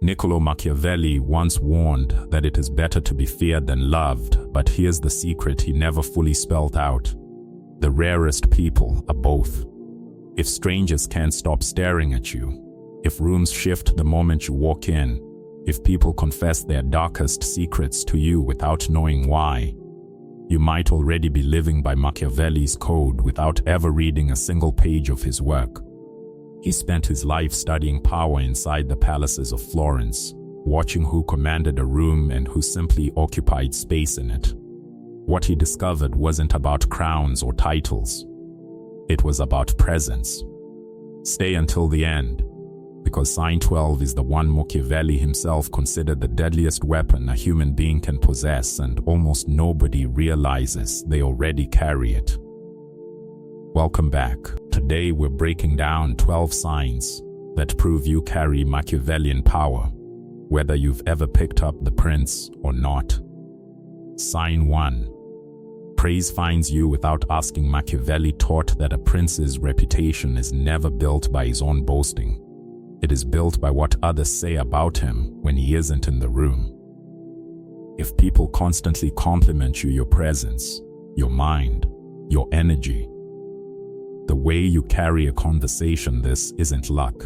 Niccolo Machiavelli once warned that it is better to be feared than loved, but here's the secret he never fully spelled out. The rarest people are both. If strangers can't stop staring at you, if rooms shift the moment you walk in, if people confess their darkest secrets to you without knowing why, you might already be living by Machiavelli's code without ever reading a single page of his work. He spent his life studying power inside the palaces of Florence, watching who commanded a room and who simply occupied space in it. What he discovered wasn't about crowns or titles. It was about presence. Stay until the end, because sign 12 is the one Machiavelli himself considered the deadliest weapon a human being can possess, and almost nobody realizes they already carry it. Welcome back. Today we're breaking down 12 signs that prove you carry Machiavellian power, whether you've ever picked up the prince or not. Sign 1. Praise finds you without asking. Machiavelli taught that a prince's reputation is never built by his own boasting. It is built by what others say about him when he isn't in the room. If people constantly compliment you, your presence, your mind, your energy, the way you carry a conversation, this isn't luck.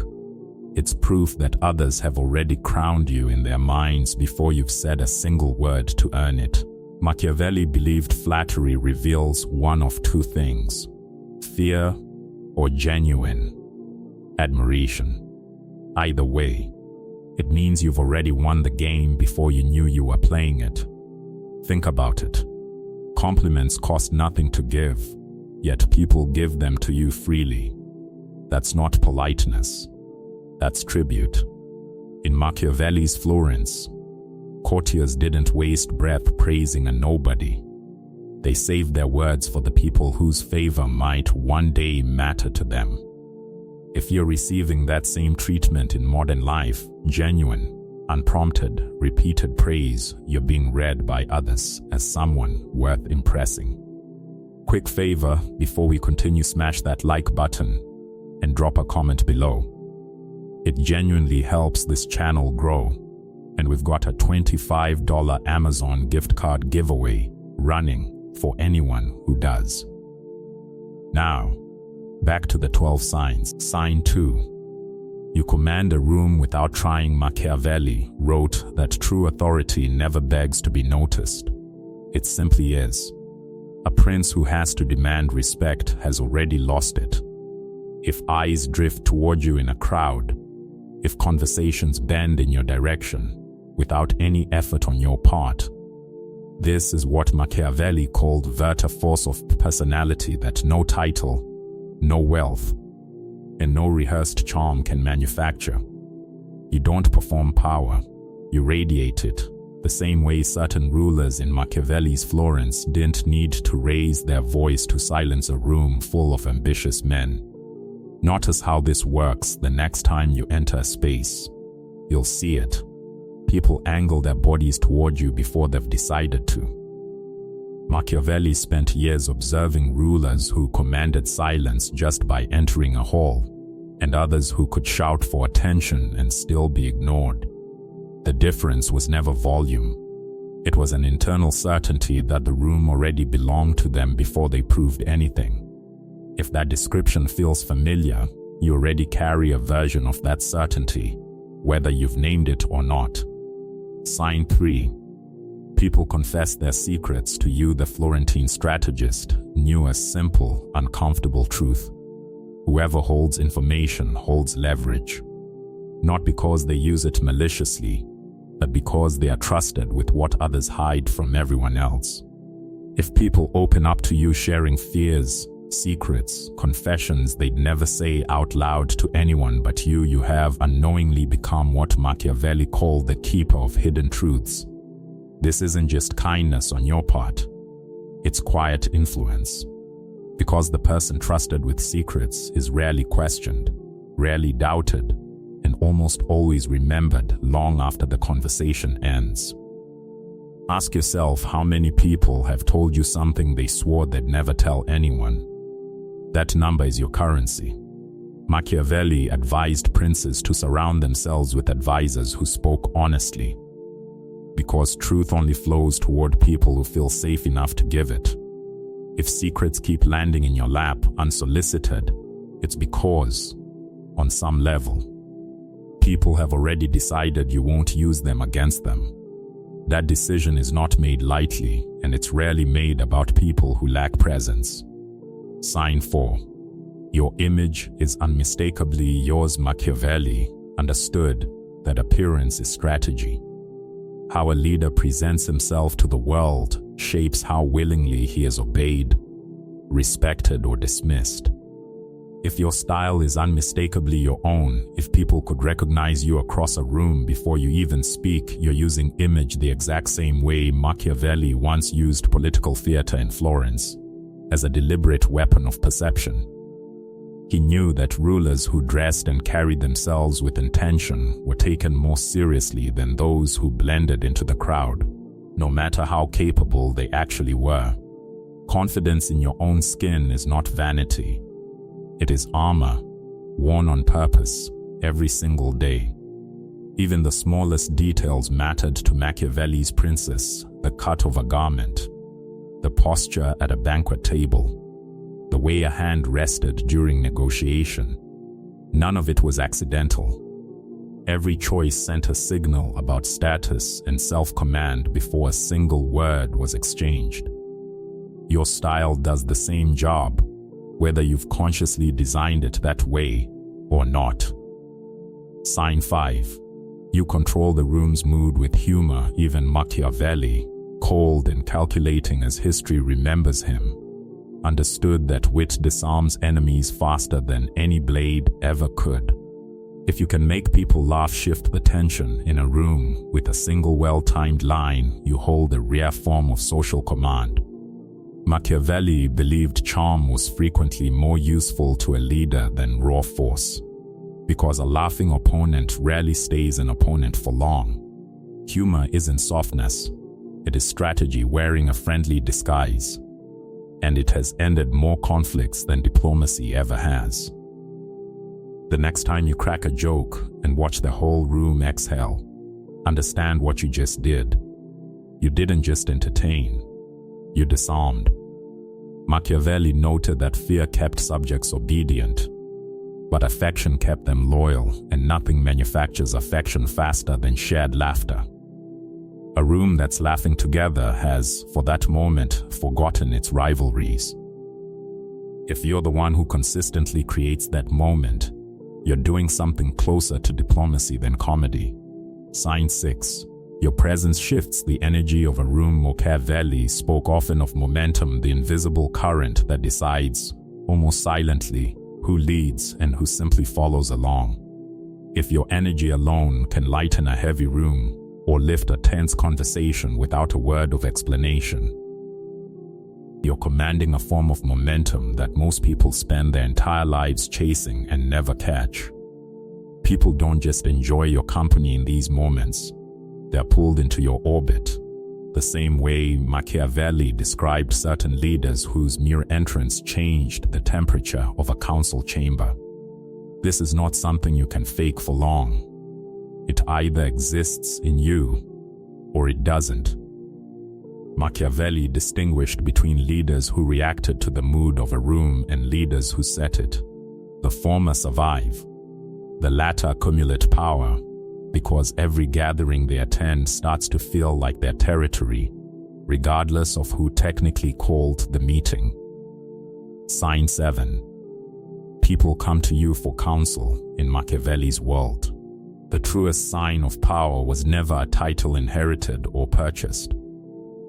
It's proof that others have already crowned you in their minds before you've said a single word to earn it. Machiavelli believed flattery reveals one of two things: fear or genuine admiration. Either way, it means you've already won the game before you knew you were playing it. Think about it. Compliments cost nothing to give, yet people give them to you freely. That's not politeness. That's tribute. In Machiavelli's Florence, courtiers didn't waste breath praising a nobody. They saved their words for the people whose favor might one day matter to them. If you're receiving that same treatment in modern life, genuine, unprompted, repeated praise, you're being read by others as someone worth impressing. Quick favor before we continue: smash that like button and drop a comment below. It genuinely helps this channel grow, and we've got a $25 Amazon gift card giveaway running for anyone who does. Now, back to the 12 signs. Sign 2. You command a room without trying. Machiavelli wrote that true authority never begs to be noticed. It simply is. A prince who has to demand respect has already lost it. If eyes drift toward you in a crowd, if conversations bend in your direction without any effort on your part, this is what Machiavelli called virta force of personality that no title, no wealth, and no rehearsed charm can manufacture. You don't perform power, you radiate it, the same way certain rulers in Machiavelli's Florence didn't need to raise their voice to silence a room full of ambitious men. Notice how this works the next time you enter a space. You'll see it. People angle their bodies toward you before they've decided to. Machiavelli spent years observing rulers who commanded silence just by entering a hall, and others who could shout for attention and still be ignored. The difference was never volume. It was an internal certainty that the room already belonged to them before they proved anything. If that description feels familiar, you already carry a version of that certainty, whether you've named it or not. Sign 3. People confess their secrets to you. The Florentine strategist knew a simple, uncomfortable truth. Whoever holds information holds leverage. Not because they use it maliciously, but because they are trusted with what others hide from everyone else. If people open up to you sharing fears, secrets, confessions they'd never say out loud to anyone but you, you have unknowingly become what Machiavelli called the keeper of hidden truths. This isn't just kindness on your part. It's quiet influence. Because the person trusted with secrets is rarely questioned, rarely doubted, and almost always remembered long after the conversation ends. Ask yourself how many people have told you something they swore they'd never tell anyone. That number is your currency. Machiavelli advised princes to surround themselves with advisors who spoke honestly, because truth only flows toward people who feel safe enough to give it. If secrets keep landing in your lap unsolicited, it's because, on some level, people have already decided you won't use them against them. That decision is not made lightly, and it's rarely made about people who lack presence. Sign 4. Your image is unmistakably yours. Machiavelli understood that appearance is strategy. How a leader presents himself to the world shapes how willingly he is obeyed, respected, or dismissed. If your style is unmistakably your own, if people could recognize you across a room before you even speak, you're using image the exact same way Machiavelli once used political theater in Florence, as a deliberate weapon of perception. He knew that rulers who dressed and carried themselves with intention were taken more seriously than those who blended into the crowd, no matter how capable they actually were. Confidence in your own skin is not vanity. It is armor, worn on purpose, every single day. Even the smallest details mattered to Machiavelli's princes: the cut of a garment, the posture at a banquet table, the way a hand rested during negotiation. None of it was accidental. Every choice sent a signal about status and self-command before a single word was exchanged. Your style does the same job, whether you've consciously designed it that way or not. Sign 5. You control the room's mood with humor. Even Machiavelli, cold and calculating as history remembers him, understood that wit disarms enemies faster than any blade ever could. If you can make people laugh, shift the tension in a room with a single well-timed line, you hold a rare form of social command. Machiavelli believed charm was frequently more useful to a leader than raw force, because a laughing opponent rarely stays an opponent for long. Humor isn't softness, it is strategy wearing a friendly disguise. And it has ended more conflicts than diplomacy ever has. The next time you crack a joke and watch the whole room exhale, understand what you just did. You didn't just entertain, you disarmed. Machiavelli noted that fear kept subjects obedient, but affection kept them loyal, and nothing manufactures affection faster than shared laughter. A room that's laughing together has, for that moment, forgotten its rivalries. If you're the one who consistently creates that moment, you're doing something closer to diplomacy than comedy. Sign 6. Your presence shifts the energy of a room. Machiavelli spoke often of momentum, the invisible current that decides, almost silently, who leads and who simply follows along. If your energy alone can lighten a heavy room, or lift a tense conversation without a word of explanation, you're commanding a form of momentum that most people spend their entire lives chasing and never catch. People don't just enjoy your company in these moments, they're pulled into your orbit, the same way Machiavelli described certain leaders whose mere entrance changed the temperature of a council chamber. This is not something you can fake for long. It either exists in you, or it doesn't. Machiavelli distinguished between leaders who reacted to the mood of a room and leaders who set it. The former survive. The latter accumulate power, because every gathering they attend starts to feel like their territory, regardless of who technically called the meeting. Sign 7. People come to you for counsel. In Machiavelli's world, the truest sign of power was never a title inherited or purchased.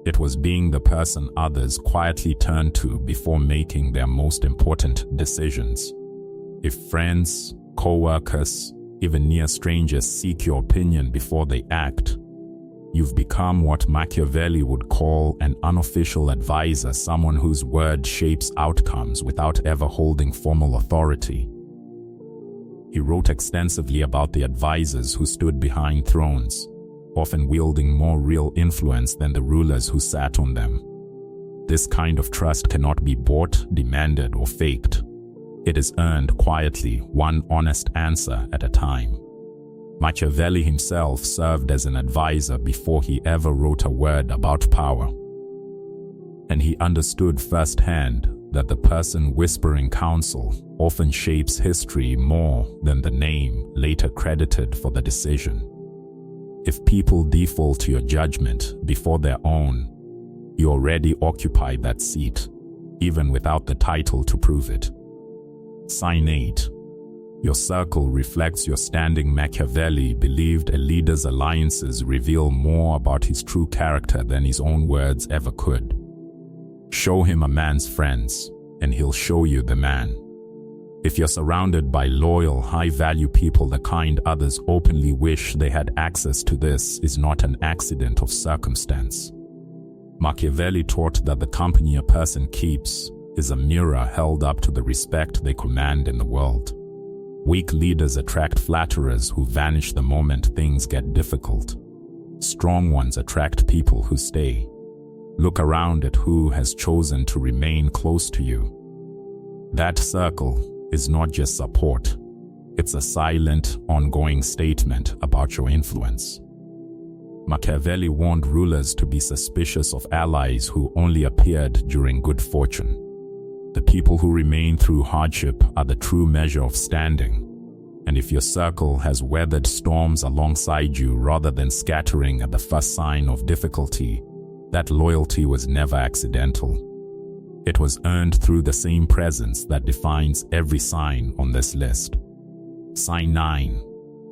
It was being the person others quietly turn to before making their most important decisions. If friends, co-workers, even near strangers seek your opinion before they act, you've become what Machiavelli would call an unofficial advisor, someone whose word shapes outcomes without ever holding formal authority. He wrote extensively about the advisors who stood behind thrones, often wielding more real influence than the rulers who sat on them. This kind of trust cannot be bought, demanded, or faked. It is earned quietly, one honest answer at a time. Machiavelli himself served as an advisor before he ever wrote a word about power. And he understood firsthand that the person whispering counsel often shapes history more than the name later credited for the decision. If people default to your judgment before their own, you already occupy that seat, even without the title to prove it. Sign 8. Your circle reflects your standing. Machiavelli believed a leader's alliances reveal more about his true character than his own words ever could. Show him a man's friends, and he'll show you the man. If you're surrounded by loyal, high-value people, the kind others openly wish they had access to, this is not an accident of circumstance. Machiavelli taught that the company a person keeps is a mirror held up to the respect they command in the world. Weak leaders attract flatterers who vanish the moment things get difficult. Strong ones attract people who stay. Look around at who has chosen to remain close to you. That circle is not just support. It's a silent, ongoing statement about your influence. Machiavelli warned rulers to be suspicious of allies who only appeared during good fortune. The people who remain through hardship are the true measure of standing. And if your circle has weathered storms alongside you rather than scattering at the first sign of difficulty, that loyalty was never accidental. It was earned through the same presence that defines every sign on this list. Sign 9.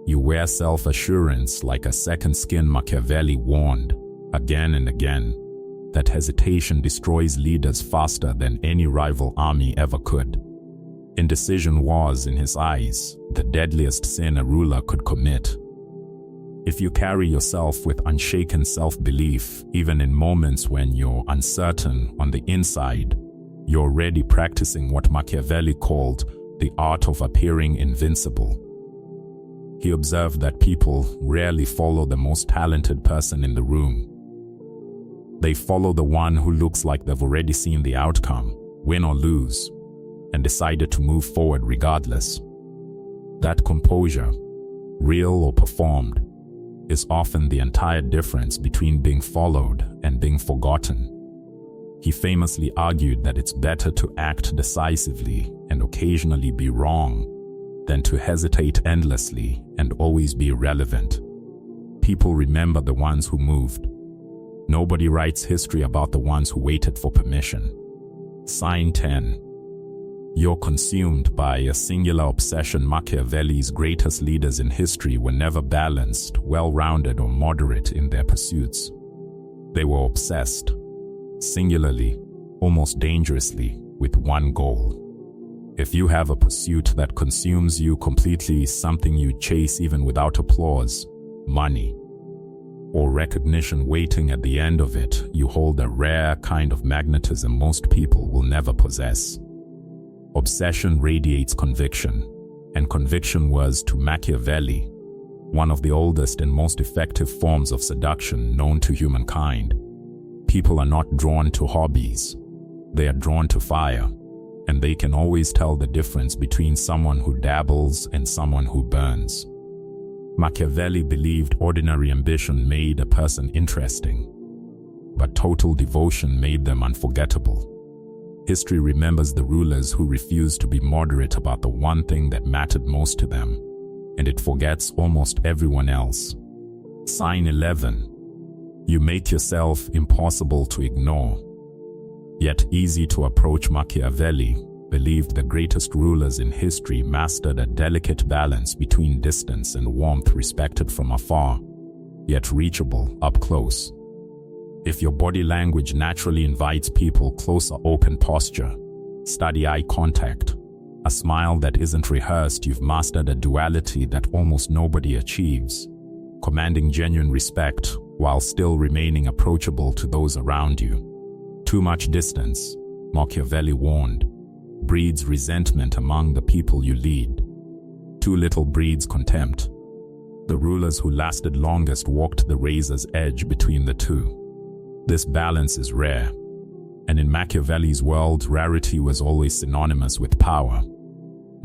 You wear self-assurance like a second skin. Machiavelli warned, again and again, that hesitation destroys leaders faster than any rival army ever could. Indecision was, in his eyes, the deadliest sin a ruler could commit. If you carry yourself with unshaken self-belief, even in moments when you're uncertain on the inside, you're already practicing what Machiavelli called the art of appearing invincible. He observed that people rarely follow the most talented person in the room. They follow the one who looks like they've already seen the outcome, win or lose, and decided to move forward regardless. That composure, real or performed, is often the entire difference between being followed and being forgotten. He famously argued that it's better to act decisively and occasionally be wrong than to hesitate endlessly and always be irrelevant. People remember the ones who moved. Nobody writes history about the ones who waited for permission. Sign 10. You're consumed by a singular obsession. Machiavelli's greatest leaders in history were never balanced, well-rounded, or moderate in their pursuits. They were obsessed, singularly, almost dangerously, with one goal. If you have a pursuit that consumes you completely, something you chase even without applause, money, or recognition waiting at the end of it, you hold a rare kind of magnetism most people will never possess. Obsession radiates conviction, and conviction was, to Machiavelli, one of the oldest and most effective forms of seduction known to humankind. People are not drawn to hobbies. They are drawn to fire, and they can always tell the difference between someone who dabbles and someone who burns. Machiavelli believed ordinary ambition made a person interesting, but total devotion made them unforgettable. History remembers the rulers who refused to be moderate about the one thing that mattered most to them, and it forgets almost everyone else. Sign 11. You make yourself impossible to ignore, yet easy to approach. Machiavelli believed the greatest rulers in history mastered a delicate balance between distance and warmth, respected from afar, yet reachable up close. If your body language naturally invites people closer, open posture, steady eye contact, a smile that isn't rehearsed, you've mastered a duality that almost nobody achieves, commanding genuine respect while still remaining approachable to those around you. Too much distance, Machiavelli warned, breeds resentment among the people you lead. Too little breeds contempt. The rulers who lasted longest walked the razor's edge between the two. This balance is rare, and in Machiavelli's world, rarity was always synonymous with power.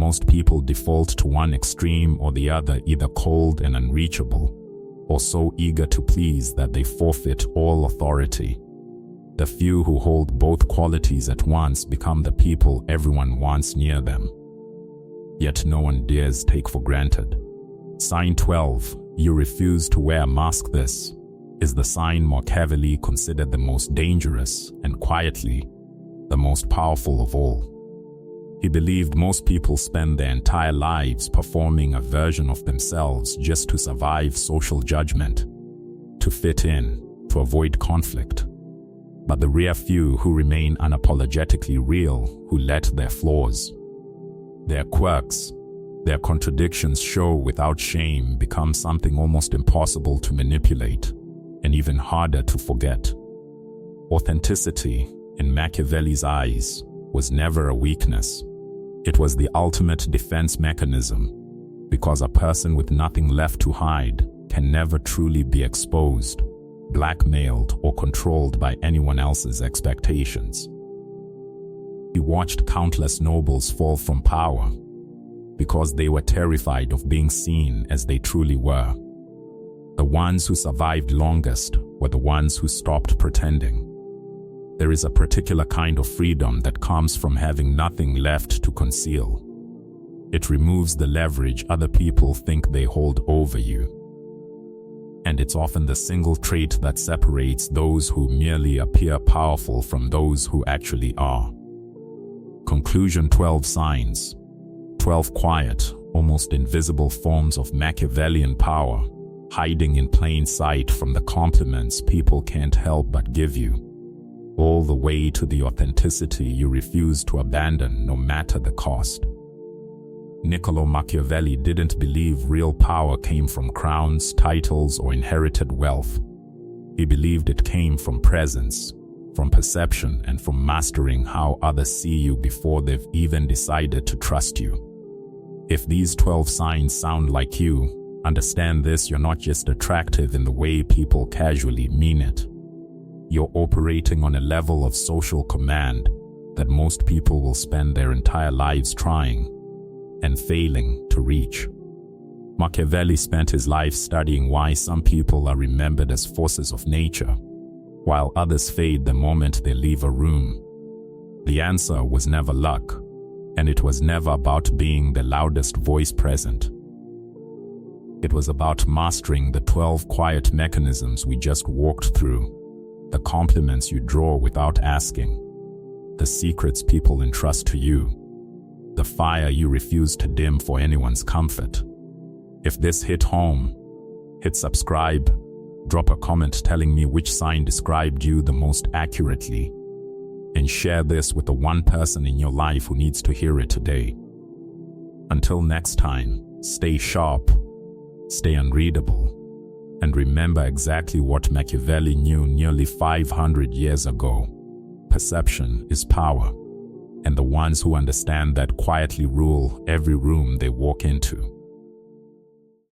Most people default to one extreme or the other, either cold and unreachable, or so eager to please that they forfeit all authority. The few who hold both qualities at once become the people everyone wants near them. Yet no one dares take for granted. Sign 12, you refuse to wear a mask. This is the sign Machiavelli considered the most dangerous and quietly the most powerful of all. He believed most people spend their entire lives performing a version of themselves just to survive social judgment, to fit in, to avoid conflict. But the rare few who remain unapologetically real, who let their flaws, their quirks, their contradictions show without shame, become something almost impossible to manipulate and even harder to forget. Authenticity, in Machiavelli's eyes, was never a weakness. It was the ultimate defense mechanism, because a person with nothing left to hide can never truly be exposed, blackmailed, or controlled by anyone else's expectations. He watched countless nobles fall from power because they were terrified of being seen as they truly were. The ones who survived longest were the ones who stopped pretending. There is a particular kind of freedom that comes from having nothing left to conceal. It removes the leverage other people think they hold over you. And it's often the single trait that separates those who merely appear powerful from those who actually are. Conclusion: 12 signs. 12 quiet, almost invisible forms of Machiavellian power, hiding in plain sight from the compliments people can't help but give you, all the way to the authenticity you refuse to abandon no matter the cost. Niccolo Machiavelli didn't believe real power came from crowns, titles, or inherited wealth. He believed it came from presence, from perception, and from mastering how others see you before they've even decided to trust you. If these 12 signs sound like you, understand this: you're not just attractive in the way people casually mean it. You're operating on a level of social command that most people will spend their entire lives trying and failing to reach. Machiavelli spent his life studying why some people are remembered as forces of nature, while others fade the moment they leave a room. The answer was never luck, and it was never about being the loudest voice present. It was about mastering the 12 quiet mechanisms we just walked through. The compliments you draw without asking, the secrets people entrust to you, the fire you refuse to dim for anyone's comfort. If this hit home, hit subscribe, drop a comment telling me which sign described you the most accurately, and share this with the one person in your life who needs to hear it today. Until next time, stay sharp, stay unreadable, and remember exactly what Machiavelli knew nearly 500 years ago: perception is power, and the ones who understand that quietly rule every room they walk into.